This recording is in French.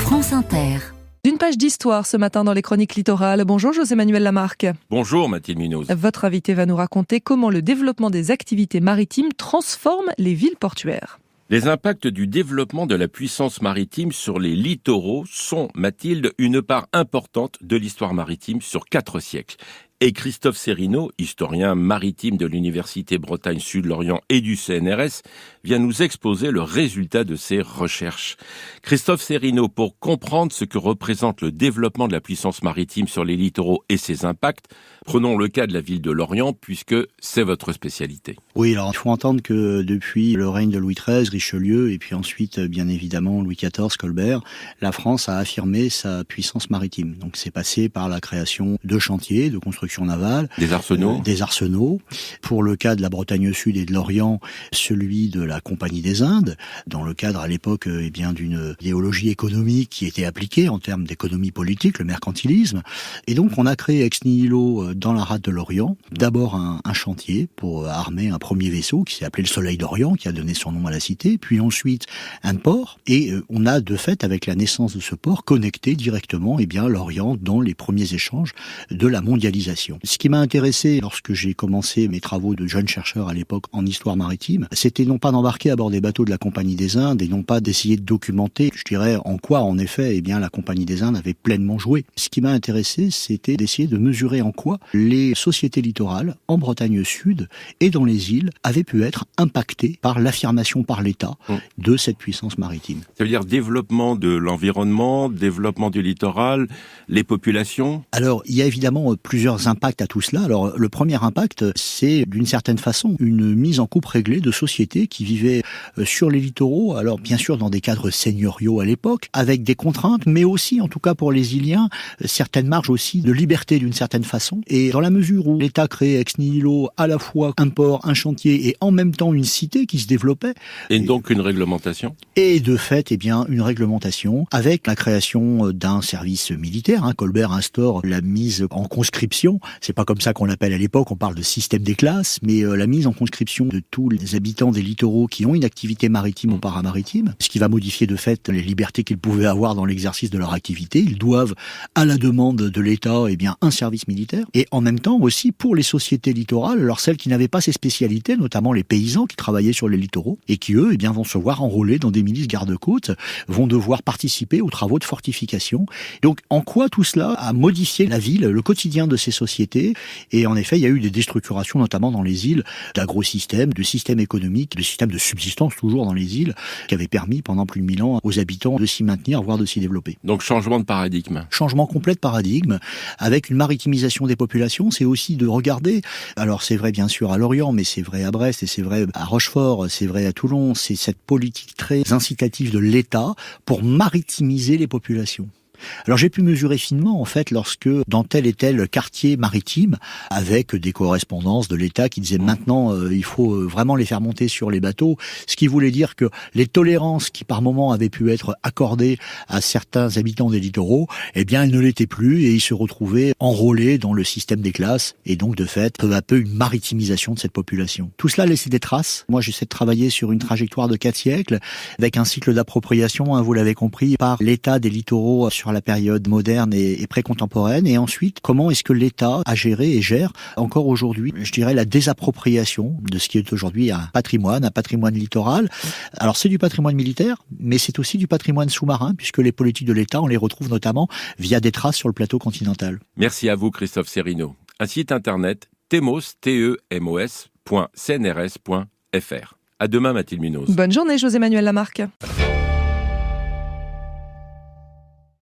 France Inter. D'une page d'histoire ce matin dans les chroniques littorales. Bonjour José-Manuel Lamarque. Bonjour Mathilde Munoz. Votre invité va nous raconter comment le développement des activités maritimes transforme les villes portuaires. Les impacts du développement de la puissance maritime sur les littoraux sont, Mathilde, une part importante de l'histoire maritime sur 4 siècles. Et Christophe Serino, historien maritime de l'Université Bretagne Sud-Lorient et du CNRS, vient nous exposer le résultat de ses recherches. Christophe Serino, pour comprendre ce que représente le développement de la puissance maritime sur les littoraux et ses impacts, prenons le cas de la ville de Lorient, puisque c'est votre spécialité. Oui, alors il faut entendre que depuis le règne de Louis XIII, Richelieu, et puis ensuite, bien évidemment, Louis XIV, Colbert, la France a affirmé sa puissance maritime. Donc c'est passé par la création de chantiers, de construction navale, des arsenaux. Pour le cas de la Bretagne Sud et de l'Orient, celui de la Compagnie des Indes, dans le cadre à l'époque d'une idéologie économique qui était appliquée en termes d'économie politique, le mercantilisme. Et donc on a créé ex nihilo dans la rade de l'Orient, d'abord un chantier pour armer un premier vaisseau qui s'est appelé le Soleil d'Orient, qui a donné son nom à la cité, puis ensuite un port, et on a de fait, avec la naissance de ce port, connecté directement l'Orient dans les premiers échanges de la mondialisation. Ce qui m'a intéressé lorsque j'ai commencé mes travaux de jeune chercheur à l'époque en histoire maritime, c'était non pas d'embarquer à bord des bateaux de la Compagnie des Indes et non pas d'essayer de documenter, je dirais, en quoi en effet la Compagnie des Indes avait pleinement joué. Ce qui m'a intéressé, c'était d'essayer de mesurer en quoi les sociétés littorales en Bretagne Sud et dans les îles avaient pu être impactées par l'affirmation par l'État de cette puissance maritime. Ça veut dire développement de l'environnement, développement du littoral, les populations. Alors, il y a évidemment plusieurs impacts à tout cela. Alors, le premier impact, c'est d'une certaine façon une mise en coupe réglée de sociétés qui vivaient sur les littoraux, alors bien sûr dans des cadres seigneuriaux à l'époque, avec des contraintes, mais aussi, en tout cas pour les Iliens, certaines marges aussi de liberté d'une certaine façon. Et dans la mesure où l'État créait ex nihilo à la fois un port, un chantier et en même temps une cité qui se développait. Et donc une réglementation. Et de fait, une réglementation avec la création d'un service militaire. Colbert instaure la mise en conscription. C'est pas comme ça qu'on l'appelle à l'époque, on parle de système des classes, mais la mise en conscription de tous les habitants des littoraux qui ont une activité maritime ou paramaritime, ce qui va modifier de fait les libertés qu'ils pouvaient avoir dans l'exercice de leur activité. Ils doivent, à la demande de l'État, un service militaire. Et en même temps aussi pour les sociétés littorales, alors celles qui n'avaient pas ces spécialités, notamment les paysans qui travaillaient sur les littoraux, et qui eux, vont se voir enrôler dans des milices garde-côtes, vont devoir participer aux travaux de fortification. Donc en quoi tout cela a modifié la ville, le quotidien de ces sociétés. Et en effet, il y a eu des déstructurations, notamment dans les îles, d'agro-systèmes, de systèmes économiques, de systèmes de subsistance toujours dans les îles, qui avaient permis pendant plus de 1000 ans aux habitants de s'y maintenir, voire de s'y développer. Donc changement de paradigme. Changement complet de paradigme, avec une maritimisation des populations. C'est aussi de regarder, alors c'est vrai bien sûr à Lorient, mais c'est vrai à Brest, et c'est vrai à Rochefort, c'est vrai à Toulon, c'est cette politique très incitative de l'État pour maritimiser les populations. Alors j'ai pu mesurer finement en fait lorsque dans tel et tel quartier maritime, avec des correspondances de l'État qui disaient maintenant il faut vraiment les faire monter sur les bateaux, ce qui voulait dire que les tolérances qui par moment avaient pu être accordées à certains habitants des littoraux, elles ne l'étaient plus et ils se retrouvaient enrôlés dans le système des classes et donc de fait peu à peu une maritimisation de cette population. Tout cela laissait des traces. Moi j'essaie de travailler sur une trajectoire de 4 siècles avec un cycle d'appropriation, vous l'avez compris, par l'État des littoraux sur la période moderne et précontemporaine, et ensuite comment est-ce que l'État a géré et gère encore aujourd'hui, je dirais, la désappropriation de ce qui est aujourd'hui un patrimoine littoral. Alors c'est du patrimoine militaire, mais c'est aussi du patrimoine sous-marin, puisque les politiques de l'État, on les retrouve notamment via des traces sur le plateau continental. Merci à vous Christophe Serino. Un site internet temos.cnrs.fr. À demain Mathilde Munoz. Bonne journée José-Manuel Lamarque.